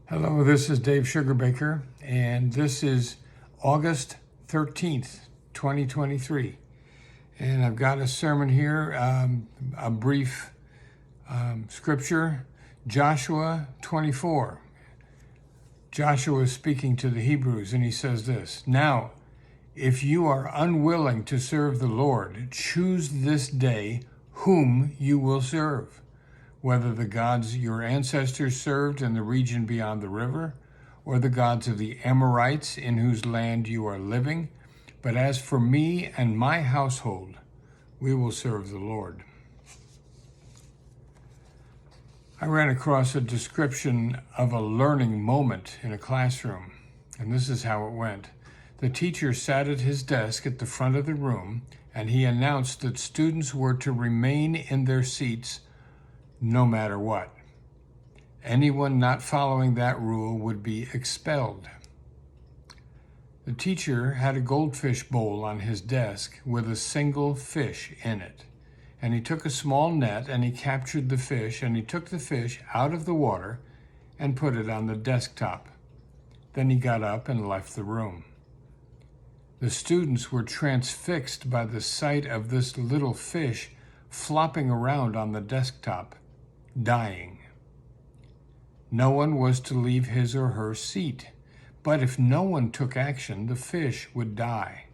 Hello, this is Dave Sugarbaker, and this is August 13th, 2023. And I've got a sermon here, a brief scripture, Joshua 24. Joshua is speaking to the Hebrews, and he says this: "Now, if you are unwilling to serve the Lord, choose this day whom you will serve, whether the gods your ancestors served in the region beyond the river, or the gods of the Amorites in whose land you are living. But as for me and my household, we will serve the Lord." I ran across a description of a learning moment in a classroom, and this is how it went. The teacher sat at his desk at the front of the room, and he announced that students were to remain in their seats no matter what. Anyone not following that rule would be expelled. The teacher had a goldfish bowl on his desk with a single fish in it. And he took a small net and he captured the fish, and he took the fish out of the water and put it on the desktop. Then he got up and left the room. The students were transfixed by the sight of this little fish flopping around on the desktop, dying. No one was to leave his or her seat, but if no one took action, the fish would die.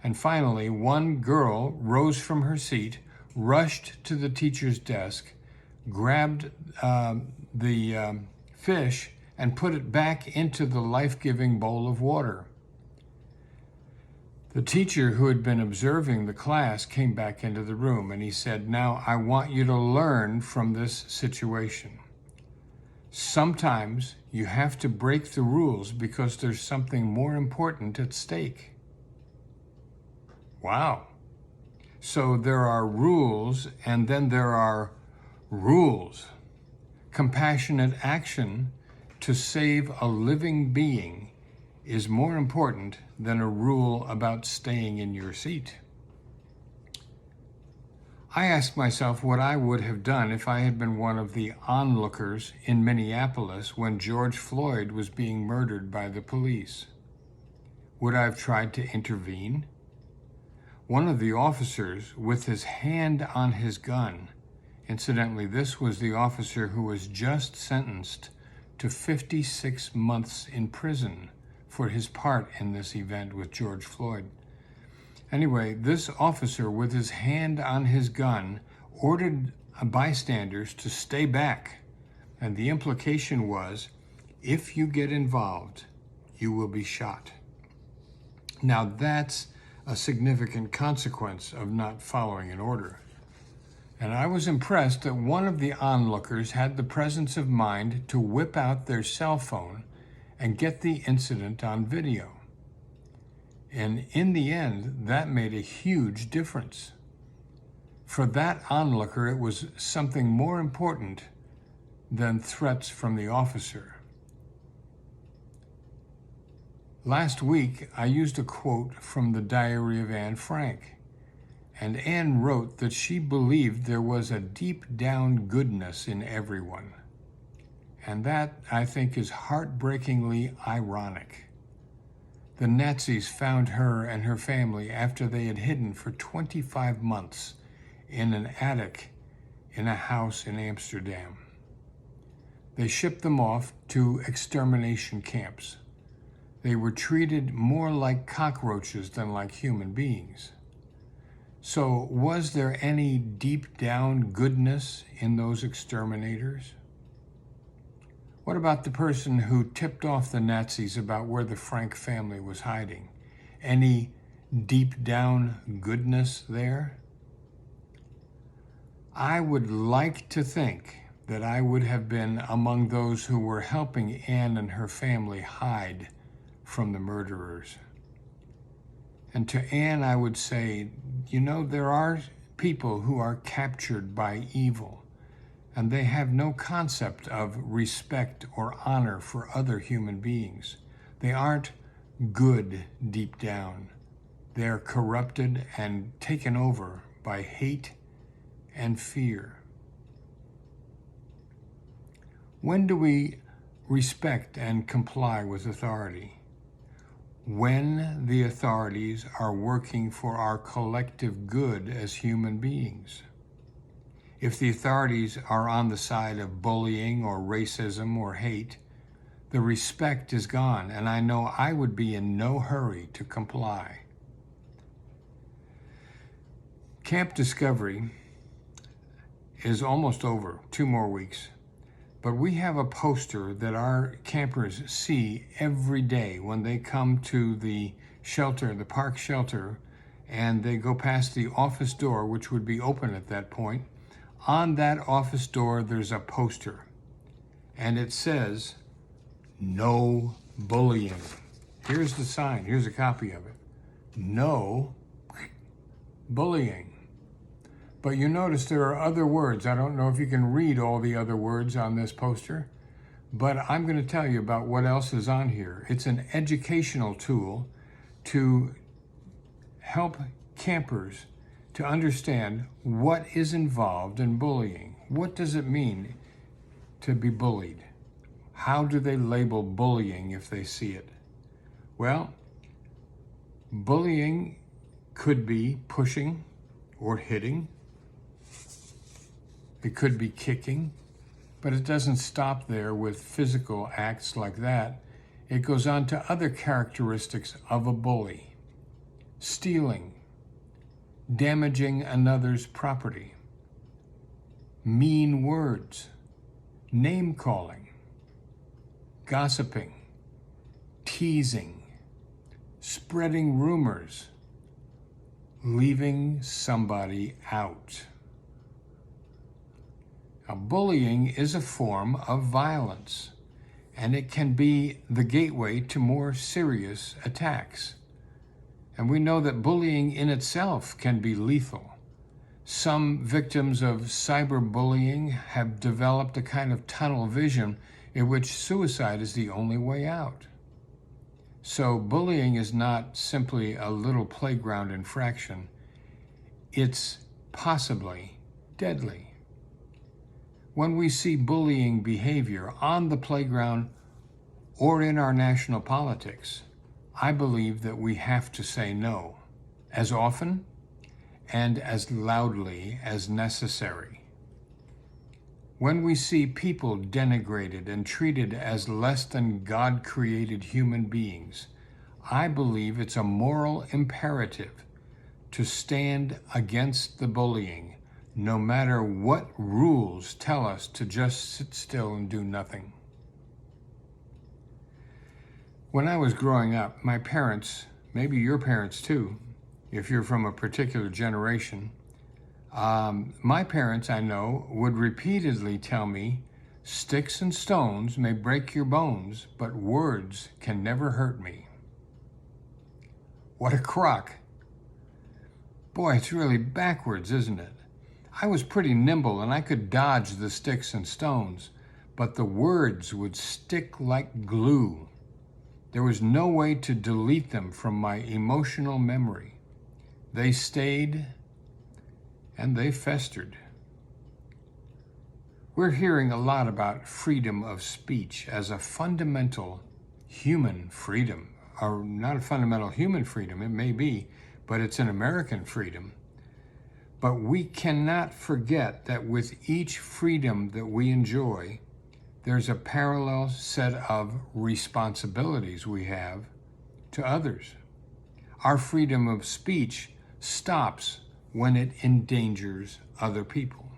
And finally, one girl rose from her seat, rushed to the teacher's desk, grabbed the fish, and put it back into the life-giving bowl of water. The teacher, who had been observing the class, came back into the room, and he said, "Now I want you to learn from this situation. Sometimes you have to break the rules because there's something more important at stake." Wow. So there are rules, and then there are rules. Compassionate action to save a living being is more important than a rule about staying in your seat. I ask myself what I would have done if I had been one of the onlookers in Minneapolis when George Floyd was being murdered by the police. Would I have tried to intervene? One of the officers, with his hand on his gun, incidentally, this was the officer who was just sentenced to 56 months in prison for his part in this event with George Floyd. Anyway, this officer, with his hand on his gun, ordered bystanders to stay back. And the implication was, if you get involved, you will be shot. Now that's a significant consequence of not following an order. And I was impressed that one of the onlookers had the presence of mind to whip out their cell phone and get the incident on video. And in the end, that made a huge difference. For that onlooker, it was something more important than threats from the officer. Last week, I used a quote from the Diary of Anne Frank. And Anne wrote that she believed there was a deep down goodness in everyone. And that, I think, is heartbreakingly ironic. The Nazis found her and her family after they had hidden for 25 months in an attic in a house in Amsterdam. They shipped them off to extermination camps. They were treated more like cockroaches than like human beings. So, was there any deep down goodness in those exterminators? What about the person who tipped off the Nazis about where the Frank family was hiding? Any deep down goodness there? I would like to think that I would have been among those who were helping Anne and her family hide from the murderers. And to Anne, I would say, you know, there are people who are captured by evil, and they have no concept of respect or honor for other human beings. They aren't good deep down. They're corrupted and taken over by hate and fear. When do we respect and comply with authority. When the authorities are working for our collective good as human beings. If the authorities are on the side of bullying or racism or hate, the respect is gone, and I know I would be in no hurry to comply. Camp Discovery is almost over, 2 more weeks. But we have a poster that our campers see every day when they come to the shelter, the park shelter, and they go past the office door, which would be open at that point. On that office door, there's a poster, and it says, "No bullying." Here's the sign. Here's a copy of it. No bullying. But you notice there are other words. I don't know if you can read all the other words on this poster, but I'm going to tell you about what else is on here. It's an educational tool to help campers to understand what is involved in bullying. What does it mean to be bullied? How do they label bullying if they see it? Well, bullying could be pushing or hitting. It could be kicking, but it doesn't stop there with physical acts like that. It goes on to other characteristics of a bully. Stealing, damaging another's property, mean words, name-calling, gossiping, teasing, spreading rumors, leaving somebody out. Now, bullying is a form of violence, and it can be the gateway to more serious attacks. And we know that bullying in itself can be lethal. Some victims of cyberbullying have developed a kind of tunnel vision in which suicide is the only way out. So bullying is not simply a little playground infraction. It's possibly deadly. When we see bullying behavior on the playground or in our national politics, I believe that we have to say no, as often and as loudly as necessary. When we see people denigrated and treated as less than God-created human beings, I believe it's a moral imperative to stand against the bullying, no matter what rules tell us to just sit still and do nothing. When I was growing up, my parents, maybe your parents too, if you're from a particular generation, my parents, I know, would repeatedly tell me, "Sticks and stones may break your bones, but words can never hurt me." What a crock. Boy, it's really backwards, isn't it? I was pretty nimble and I could dodge the sticks and stones, but the words would stick like glue. There was no way to delete them from my emotional memory. They stayed and they festered. We're hearing a lot about freedom of speech as a fundamental human freedom, or not a fundamental human freedom, it may be, but it's an American freedom. But we cannot forget that with each freedom that we enjoy, there's a parallel set of responsibilities we have to others. Our freedom of speech stops when it endangers other people.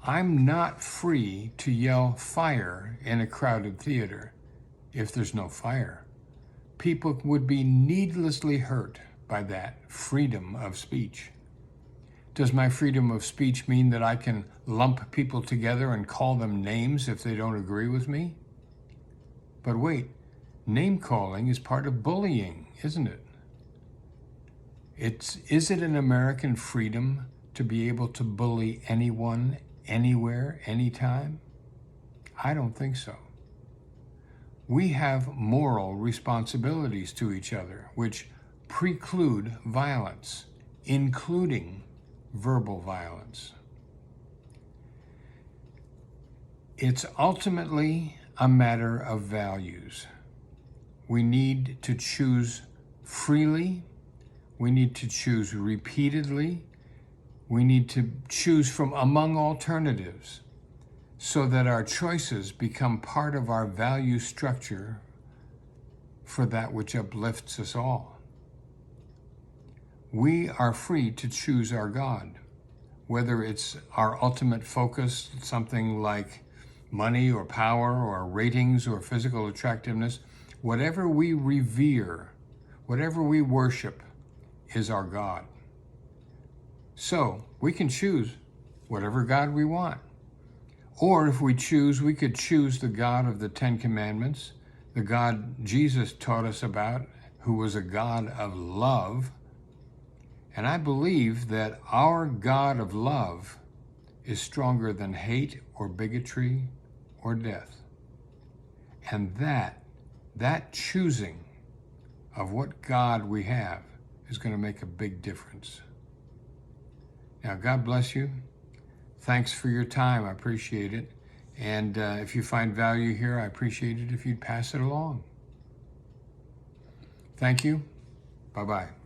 I'm not free to yell fire in a crowded theater if there's no fire. People would be needlessly hurt by that freedom of speech. Does my freedom of speech mean that I can lump people together and call them names if they don't agree with me? But wait, name calling is part of bullying, isn't it? Is it an American freedom to be able to bully anyone, anywhere, anytime? I don't think so. We have moral responsibilities to each other, which preclude violence, including verbal violence. It's ultimately a matter of values. We need to choose freely. We need to choose repeatedly. We need to choose from among alternatives so that our choices become part of our value structure for that which uplifts us all. We are free to choose our God, whether it's our ultimate focus, something like money or power or ratings or physical attractiveness. Whatever we revere, whatever we worship is our God. So we can choose whatever God we want. Or if we choose, we could choose the God of the Ten Commandments, the God Jesus taught us about, who was a God of love. And I believe that our God of love is stronger than hate or bigotry or death. And that choosing of what God we have is going to make a big difference. Now, God bless you. Thanks for your time. I appreciate it. And if you find value here, I appreciate it if you'd pass it along. Thank you. Bye-bye.